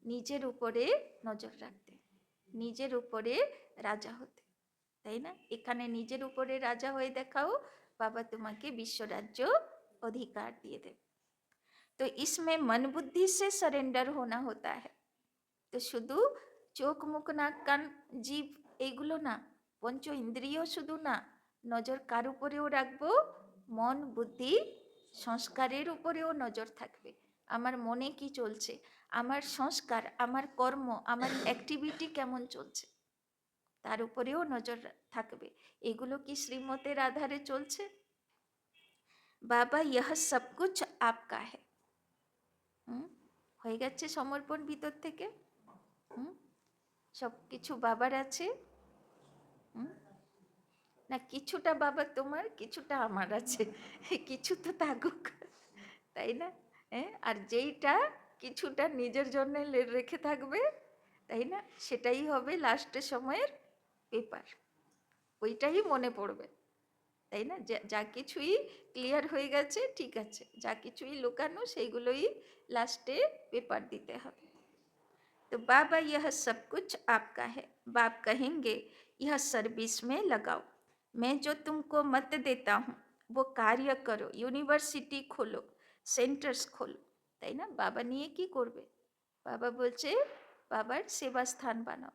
নিজের উপরে নজর রাখতে, নিজের উপরে রাজা হতে, তাই না? এখানে নিজের উপরে রাজা হয়ে দেখাও, বাবা তোমাকে বিশ্বরাজ্য অধিকার দিয়ে দেবে। তো इसमें मन बुद्धि से सरेंडर होना होता है। তো শুধু চোখ মুখ নাক কান জিভ এইগুলো না, পঞ্চ ইন্দ্রিয় শুধু না, নজর কার উপরেও রাখবো? মন বুদ্ধি সংস্কারের উপরেও নজর থাকবে, আমার মনে কি চলছে, আমার সংস্কার, আমার কর্ম, আমার অ্যাক্টিভিটি কেমন চলছে, তার উপরেও নজর থাকবে। এগুলো কি শ্রীমতের আধারে চলছে? বাবা ইহ সব কুছ আপকা হ্যায়। হয়ে গেছে সমর্পণ ভিতর থেকে। সব কিছু বাবার আছে। না কিছুটা বাবা তোমার, কিছুটা আমার আছে, কিছু তো থাকুক, তাই না? আর যেইটা কিছুটা নিজের জন্য রেখে থাকবে, তাই না, সেটাই হবে লাস্টের সময়ের পেপার, ওইটাই মনে পড়বে, তাই না? যা কিছুই ক্লিয়ার হয়ে গেছে ঠিক আছে, যা কিছুই লুকানো সেইগুলোই লাস্টে পেপার দিতে হবে। तो बाबा यह सब कुछ आपका है। बाप कहेंगे यह सर्विस में लगाओ, मैं जो तुमको मत देता हूँ वो कार्य करो, यूनिवर्सिटी खोलो, সেন্টার্স খোলো, তাই না? বাবা নিয়ে কি করবে? বাবা বলছে বাবার সেবা স্থান বানাও,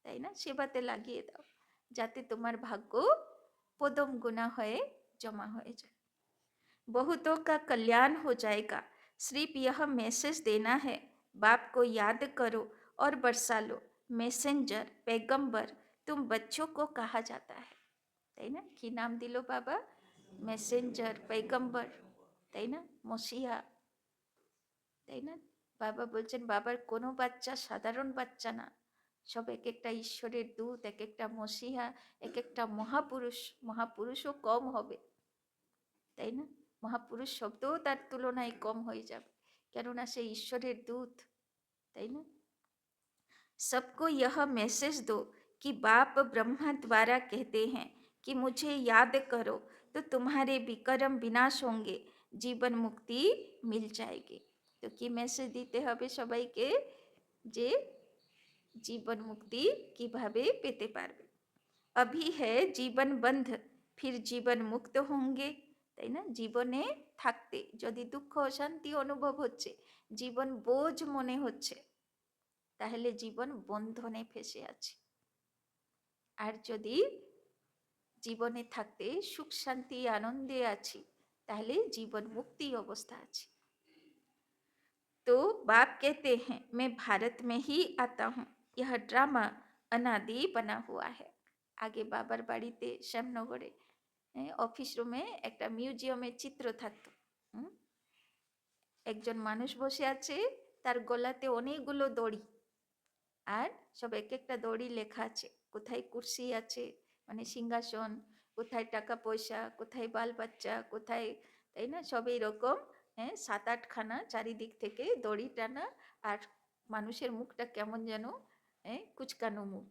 তাই না? সেবাতে লাগিয়ে দাও, যাতে তোমার ভাগ্য পদম গুণা হয়ে জমা হয়ে যায়। बहुतों का कल्याण हो जाएगा, सिर्फ यह मैसेज देना है, बाप को याद करो और बरसा लो। मैसेंजर, पैगंबर, तुम बच्चों को कहा जाता है, তাই না? কি নাম দিল বাবা? মেসেঞ্জার, पैगंबर, তাই না? মসিহা, তাই না? বাবা বলছেন বাবার কোনো বাচ্চা সাধারণ বাচ্চা না, সব এক একটা ঈশ্বরের দূত, এক একটা মসিহা, এক একটা মহাপুরুষ। মহাপুরুষও কম হবে, তাই না? মহাপুরুষ শব্দও তার তুলনায় কম হয়ে যাবে, কেননা সে ঈশ্বরের দূত, তাই না? सबको यह मैसेज दो कि बाप ब्रह्मा द्वारा कहते हैं कि मुझे याद करो तो तुम्हारे विकर्म विनाश होंगे, जीवन मुक्ति मिल जाएगी। तो কি মেসেজ দিতে হবে সবাইকে? যে জীবন মুক্তি কিভাবে পেতে পারবে। अभी है जीवन बंध, फिर जीवन मुक्त होंगे, তাই না? জীবনে থাকতে যদি দুঃখ অশান্তি অনুভব হচ্ছে, জীবন বোঝ মনে হচ্ছে, তাহলে জীবন বন্ধনে ফেসে আছে। আর যদি জীবনে থাকতে সুখ শান্তি আনন্দে আছি, তাহলে জীবন মুক্তি অবস্থা আছে। तो बाप कहते हैं मैं भारत में ही आता हूँ, यह ड्रामा अनादि बना हुआ है। আগে বাবার বাড়িতে শ্যামনগরে অফিস রুমে একটা মিউজিয়ামের চিত্র থাকতো। একজন মানুষ বসে আছে, তার গলাতে অনেকগুলো দড়ি, আর সব এক একটা দড়ি লেখা আছে, কোথায় কুর্সি আছে মানে সিংহাসন, কোথায় টাকা পয়সা, কোথায় বাল বাচ্চা, কোথায়, তাই না? সব এইরকম 7-8খানা চারিদিক থেকে দড়ি টানা, আর মানুষের মুখটা কেমন যেন কুচকানো মুখ,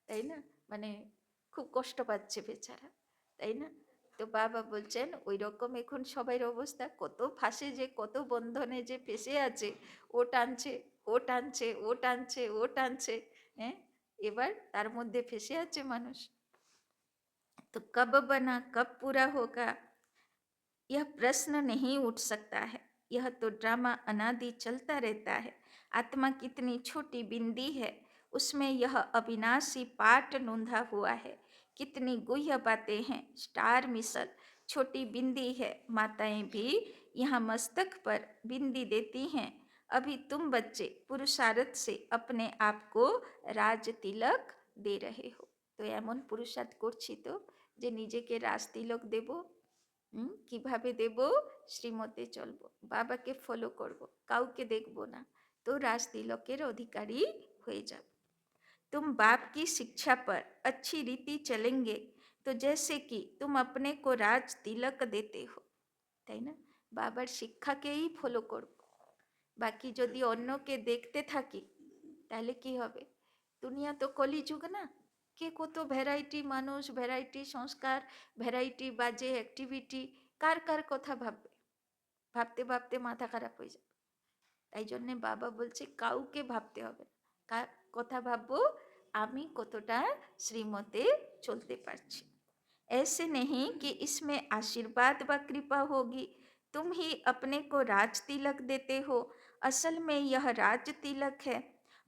তাই না? মানে খুব কষ্ট পাচ্ছে বেচারা, তাই না? তো বাবা বলছেন ওই রকম এখন সবাইয়ের অবস্থা, কত ফাঁসে যে, কত বন্ধনে যে ফেসে আছে, ও টানছে, ও টানছে, ও টানছে, ও টানছে, এবার তার মধ্যে ফেসে আছে মানুষ। तो कब बना कब पूरा होगा यह प्रश्न नहीं उठ सकता है, यह तो ड्रामा अनादि चलता रहता है। आत्मा कितनी छोटी बिंदी है, उसमें यह अविनाशी पाठ नूंधा हुआ है। कितनी गुह्य बातें हैं, स्टार मिसल छोटी बिंदी है, माताएं भी यहाँ मस्तक पर बिंदी देती हैं। अभी तुम बच्चे पुरुषार्थ से अपने आप को राज तिलक दे रहे हो। तो एमन पुरुषार्थ करছি তো যে নিজেকে রাজ তিলক দেব। কিভাবে দেব? শ্রীমতে চলবো, বাবাকে ফলো করব, কাউকে দেখব না, তো রাজ তিলকের অধিকারী হয়ে যাব। तुम बाप की शिक्षा पर अच्छी रीति चलेंगे तो जैसे कि तुम अपने को राज तिलक देते हो, তাই না? বাবার শিক্ষাকেই ফলো করব, বাকি যদি অন্যকে দেখতে থাকি তাহলে কি হবে? দুনিয়া তো কলিযুগ না, কে কত ভ্যারাইটি মানুষ, ভ্যারাইটি সংস্কার, ভ্যারাইটি বাজে অ্যাক্টিভিটি, কার কার কথা ভাববে, ভাবতে ভাবতে মাথা খারাপ হয়ে যাবে। তাই জন্যে বাবা বলছে কাউকে ভাবতে হবে, কার কথা ভাববো? আমি কতটা শ্রীমতে চলতে পারছি। ऐसे नहीं कि इसमें आशीर्वाद व कृपा होगी, तुम ही अपने को राज तिलक देते हो। असल में यह राज तिलक है,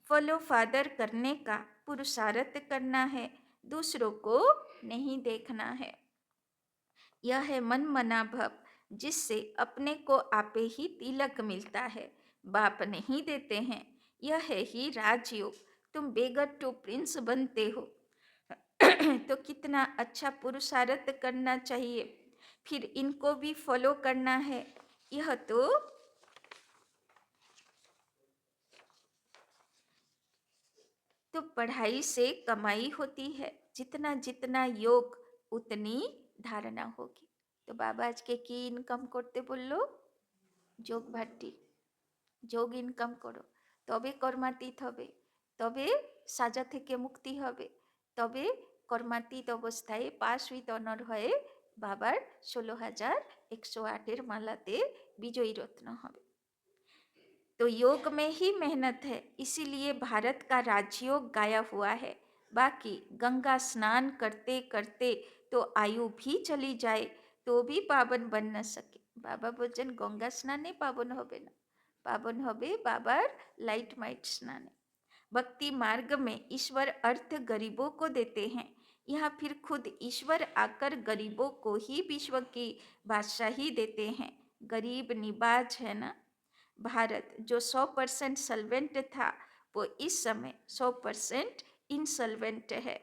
फॉलो फादर करने का पुरुषार्थ करना है, दूसरों को नहीं देखना है। यह है मन मना भव, जिससे अपने को आपे ही तिलक मिलता है। बाप नहीं देते हैं। यह है ही राजयोग। तुम बेगर टू प्रिंस बनते हो तो कितना अच्छा पुरुषार्थ करना चाहिए, फिर इनको भी फॉलो करना है। यह तो पढ़ाई से कमाई होती है। जितना जितना योग उतनी धारणा होगी। तो बाबा आज के की इनकम करते बोलो, যোগ ভাটি, যোগ ইনকাম করো, তবে কর্মাতীত হবে, তবে সাজা থেকে মুক্তি হবে, তবে কর্মাতীত অবস্থায় পাশ উইথ অনর হয়ে বাবার 16,108 মালাতে বিজয়ী রত্ন হবে। तो योग में ही मेहनत है, इसीलिए भारत का राजयोग गाया हुआ है। बाकी गंगा स्नान करते करते तो आयु भी चली जाए तो भी पावन बन न सके। बाबा बोलছেন गंगा स्नाने पावन होबे ना, पावन होबे बाबार लाइट माइट स्नाने। भक्ति मार्ग में ईश्वर अर्थ गरीबों को देते हैं। यहाँ फिर खुद ईश्वर आकर गरीबों को ही विश्व की बादशाही देते हैं। गरीब निबाज है ना। भारत जो 100% सल्वेंट था, वो इस समय 100% इंसल्वेंट है।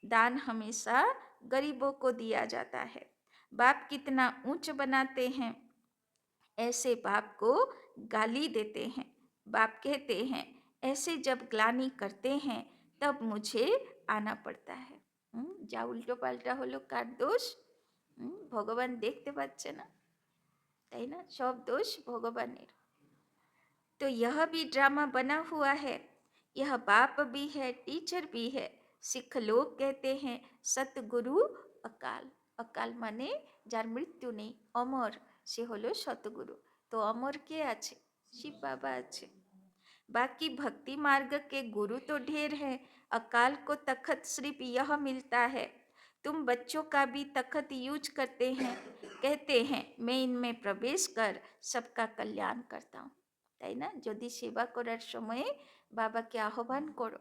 दान हमेशा गरीबों को दिया जाता है। बाप कितना ऊंच बनाते हैं, ऐसे बाप को गाली देते हैं। बाप कहते हैं ऐसे जब ग्लानि करते हैं तब मुझे आना पड़ता है। যা উল্টো পাল্টা হলো কার দোষ? ভগবান দেখতে পাচ্ছে না, তাই না? সব দোষ ভগবানের। तो यह भी ड्रामा बना हुआ है। यह बाप भी है, टीचर भी है। सिख लोग कहते हैं सतगुरु अकाल। अकाल माने जार मृत्यु नहीं, अमर से हलो सतगुरु। तो अमर के आछे? शिव बाबा आछे। बाकी भक्ति मार्ग के गुरु तो ढेर है। अकाल को तखत सिर्फ यह मिलता है। तुम बच्चों का भी तखत यूज करते हैं, कहते हैं मैं इनमें प्रवेश कर सबका कल्याण करता हूँ, তাই না? যদি সেবা করার সময়ে বাবাকে আহ্বান করো,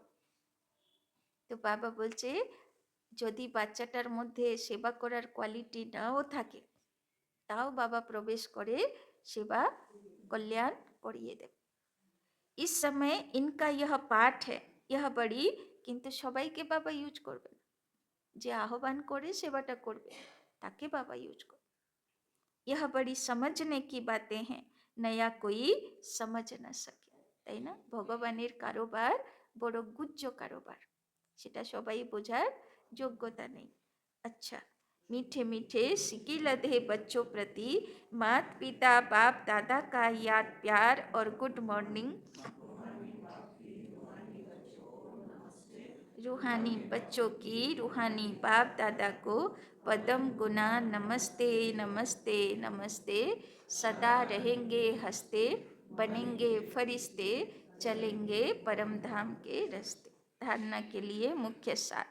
তো বাবা বলছে যদি বাচ্চাটার মধ্যে সেবা করার কোয়ালিটি নাও থাকে, তাও বাবা প্রবেশ করে সেবা কল্যাণ করিয়ে দেবে। इस समय इनका यह पाठ है, यह बड़ी, কিন্তু সবাইকে বাবা ইউজ করবে না। যে আহ্বান করে সেবাটা করবে তাকে বাবা ইউজ করবে। यह बड़ी समझने की बातें हैं, नया कोई समझ न सके, তাই না? ভগবানের কারোবার বড় গুজ্জ কারোবার, সেটা সবাই বোঝার যোগ্যতা নেই। अच्छा, मीठे मीठे सिकी लदे बच्चों प्रति मात पिता बाप दादा का याद प्यार और गुड मॉर्निंग। रूहानी बच्चों की रूहानी बाप दादा को पदम गुना नमस्ते नमस्ते नमस्ते। सदा रहेंगे हंसते, बनेंगे फरिश्ते, चलेंगे परम धाम के रास्ते। धारणा के लिए मुख्य सार।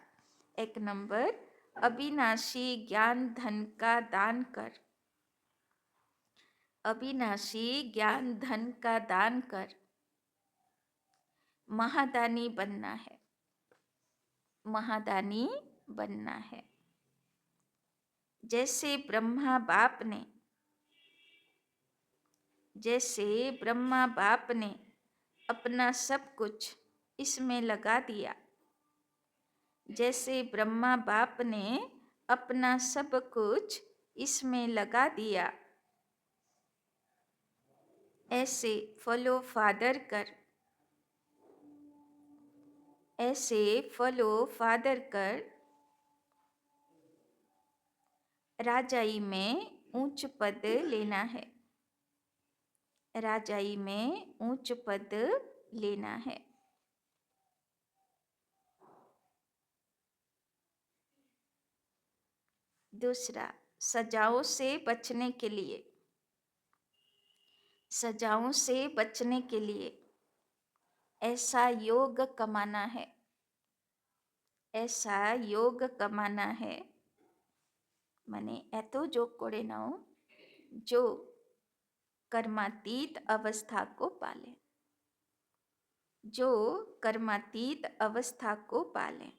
1 नंबर, अविनाशी ज्ञान धन का दान कर। अविनाशी ज्ञान धन का दान कर। महादानी बनना है, महादानी बनना है। जैसे ब्रह्मा बाप ने, जैसे ब्रह्मा बाप ने अपना सब कुछ इसमें लगा दिया, जैसे ब्रह्मा बाप ने अपना सब कुछ इसमें लगा दिया, ऐसे फॉलो फादर कर, ऐसे फॉलो फादर कर। राजाई में ऊंच पद लेना है, राजाई में ऊंच पद लेना है। दूसरा, सजाओं से बचने के लिए, सजाओं से बचने के लिए ऐसा योग कमाना है, ऐसा योग कमाना है। माने एतो जोग करे नाओ जो कर्मातीत अवस्था को पाले, जो कर्मातीत अवस्था को पाले।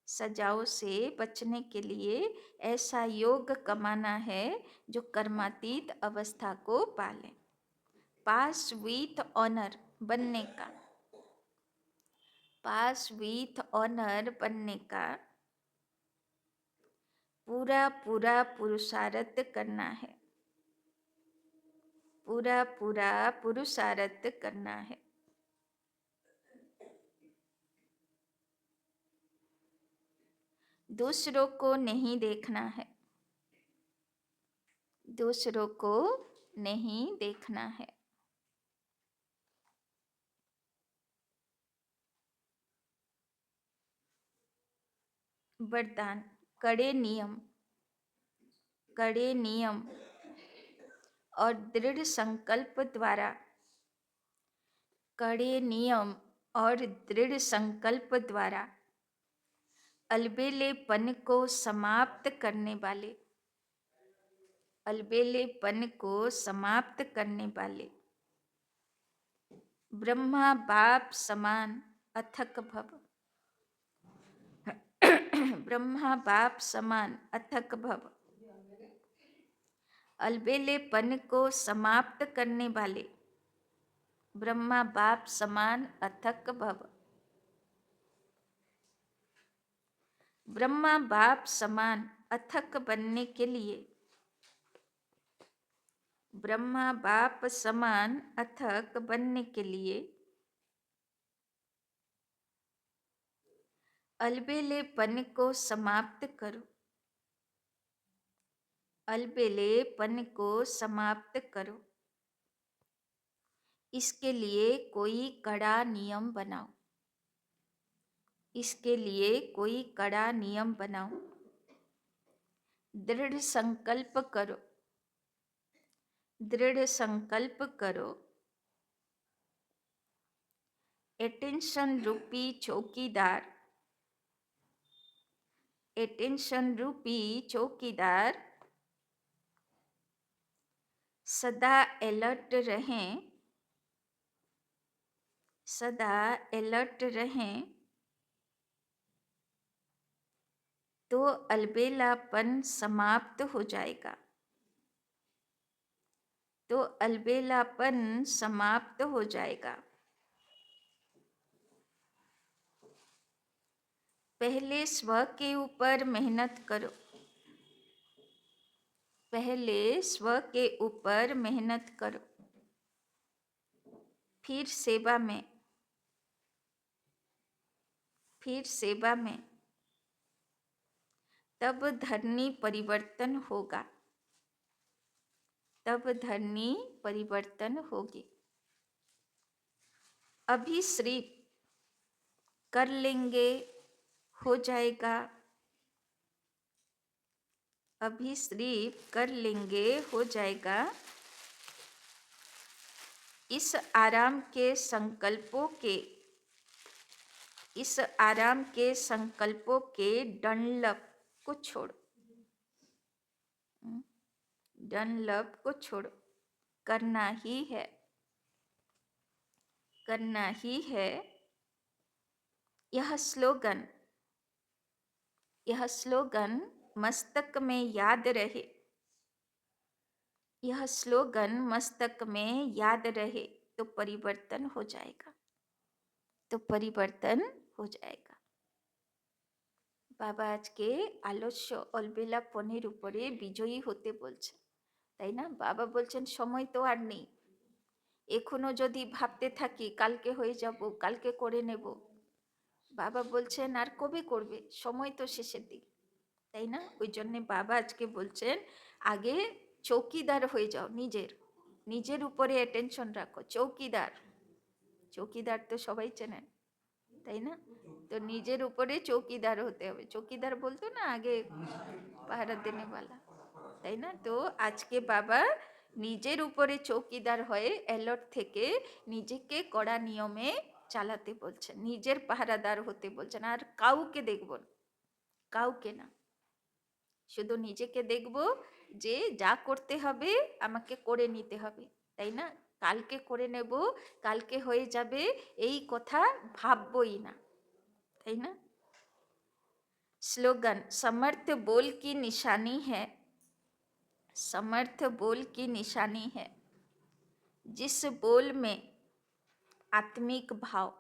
सजाओं से बचने के लिए ऐसा योग कमाना है जो कर्मातीत अवस्था को पाले। पास विथ ऑनर बनने का, पास विथ ऑनर बनने का पूरा पूरा पुरुषार्थ करना है, पूरा पूरा पुरुषार्थ करना है। दूसरों को नहीं देखना है, दूसरों को नहीं देखना है। वरदान, कड़े नियम, कड़े नियम और दृढ़ संकल्प द्वारा, कड़े नियम और दृढ़ संकल्प द्वारा अलबेलेपन को समाप्त करने वाले, अलबेलेपन को समाप्त करने वाले ब्रह्मा बाप समान अथक भव, ब्रह्मा बाप समान अथक भव, अलबेलेपन को समाप्त करने वाले ब्रह्मा बाप समान अथक भव, ब्रह्मा बाप समान अथक बनने के लिए, ब्रह्मा बाप समान अथक बनने के लिए अलबेलेपन को समाप्त करो, अलबेलेपन को समाप्त करो। इसके लिए कोई कड़ा नियम बनाओ, इसके लिए कोई कड़ा नियम बनाओ। दृढ़ संकल्प करो, दृढ़ संकल्प करो। अटेंशन रूपी चौकीदार, अटेंशन रूपी चौकीदार सदा अलर्ट रहें, सदा अलर्ट रहें तो अलबेलापन समाप्त हो जाएगा, तो अलबेलापन समाप्त हो जाएगा। पहले स्व के ऊपर मेहनत करो, पहले स्व के ऊपर मेहनत करो, फिर सेवा में, फिर सेवा में, तब धरनी परिवर्तन होगा, तब धरनी परिवर्तन होगी। अभी सिर्फ कर लेंगे हो जाएगा, अभी सिर्फ कर लेंगे हो जाएगा, इस आराम के संकल्पों के, इस आराम के संकल्पों के डनलप को छोड़ो, डनलप को छोड़ो। करना ही है, करना ही है। यह स्लोगन, यह स्लोगन मस्तक में याद रहे, यह स्लोगन मस्तक में याद रहे तो परिवर्तन हो जाएगा, तो परिवर्तन हो जाएगा। বাবা আজকে আলস্য অলবেলাপনের উপরে বিজয়ী হতে বলছেন, তাই না? বাবা বলছেন সময় তো আর নেই, এখনো যদি ভাবতে থাকি কালকে হয়ে যাব, কালকে করে নেব, বাবা বলছেন আর কবে করবে, সময় তো শেষের দিক, তাই না? ওই জন্যে বাবা আজকে বলছেন আগে চৌকিদার হয়ে যাও, নিজের, নিজের উপরে অ্যাটেনশন রাখো। চৌকিদার, চৌকিদার তো সবাই চেনেন, তাই না? তো নিজের উপরে চৌকিদার হতে হবে। চৌকিদার বলতো না আগে পাহারা দেনে वाला, তাই না? তো আজকে বাবা নিজের উপরে চৌকিদার হয়ে অ্যালার্ট থেকে নিজেকে কড়া নিয়মে চালাতে বলছেন, নিজের পাহারাদার হতে বলছেন। আর কাউকে দেখব না, কাউকে না, শুধু নিজেকে দেখব যে যা করতে হবে আমাকে করে নিতে হবে, তাই না? কালকে করে নেব, কালকে হয়ে যাবে, এই কথা ভাববই না, তাই না? स्लोगन समर्थ बोल की निशानी है, समर्थ बोल की निशानी है। जिस बोल में आत्मिक भाव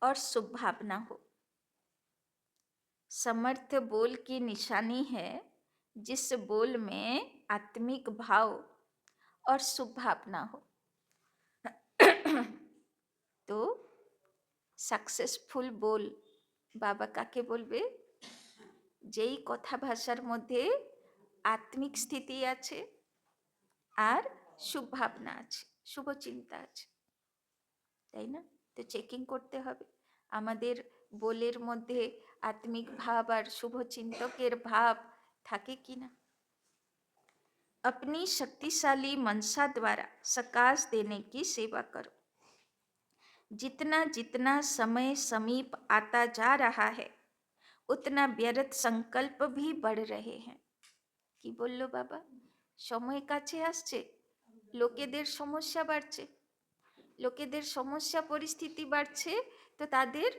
और शुभ भावना हो। समर्थ बोल की निशानी है जिस बोल में आत्मिक भाव और शुभ भावना हो। तो सक्सेसफुल बोल बाबा काके बोलबे? যেই কথা ভাষার মধ্যে আত্মিক স্থিতি আছে আর শুভ ভাবনা আছে, শুভ চিন্তা আছে, তাই না? তো চেকিং করতে হবে আমাদের बोलेर মধ্যে आत्मिक भाव और शुभ चिंतकेर भाव থাকে কিনা। अपनी शक्तिशाली मनसा द्वारा सकाश देने की सेवा करो। जितना जितना समय समीप आता जा रहा है उतना व्यर्थ संकल्प भी बढ़ रहे हैं। কি বললো বাবা? সময় কাছে আসছে, লোকেদের সমস্যা বাড়ছে, লোকেদের সমস্যা পরিস্থিতি বাড়ছে, তো তাদের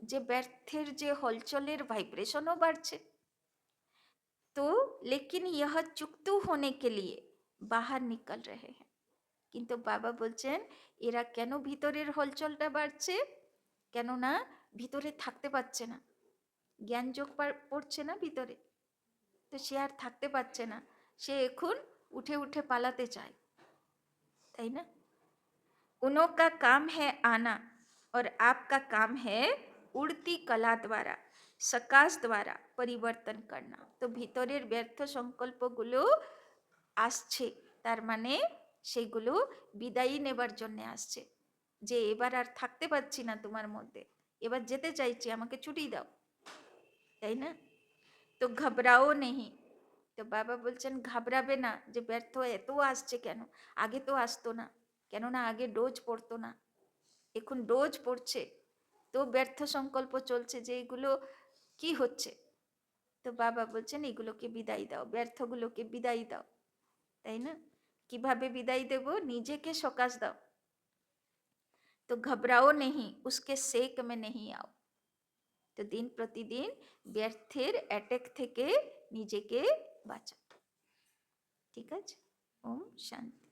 যে ব্যর্থের যে হলচলের ভাইব্রেশনও বাড়ছে। तो लेकिन यह चुकतू होने के लिए बाहर निकल रहे हैं। কিন্তু বাবা বলছেন এরা কেন ভিতরের হলচলটা বাড়ছে? কেননা ভিতরে থাকতে পারছে না, জ্ঞান যোগ পড়ছে না ভিতরে, তো সে আর থাকতে পারছে না, সে এখন উঠে উঠে পালাতে চায়, তাই না? उनों का काम है आना और आपका काम है उड़ती कला द्वारा सकाश द्वारा परिवर्तन करना। तो ভিতরের ব্যর্থ সংকল্পগুলো আসছে, তার মানে সেগুলো বিদায়ী নেবার জন্য আসছে, যে এবার আর থাকতে পারছি না তোমার মধ্যে, এবার যেতে চাইছি, আমাকে ছুটি দাও, তাই না? তো ঘাবড়াও নেই। তো বাবা বলছেন ঘাবড়াবে না যে ব্যর্থ এত আসছে কেন, আগে তো আসতো না, কেননা আগে ডোজ পড়তো না, এখন ডোজ পড়ছে, তো ব্যর্থ সংকল্প চলছে যে এগুলো কি হচ্ছে। তো বাবা বলছেন এগুলোকে বিদায় দাও, ব্যর্থগুলোকে বিদায় দাও, তাই না? কিভাবে বিদায় দেব? নিজেকে সকাশ দাও। তো ঘাবড়াও নেই, उसके सेक में नहीं आओ। তো দিন প্রতিদিন ব্যর্থের অ্যাটাক থেকে নিজেকে বাঁচাও। ঠিক আছে? ওম শান্তি।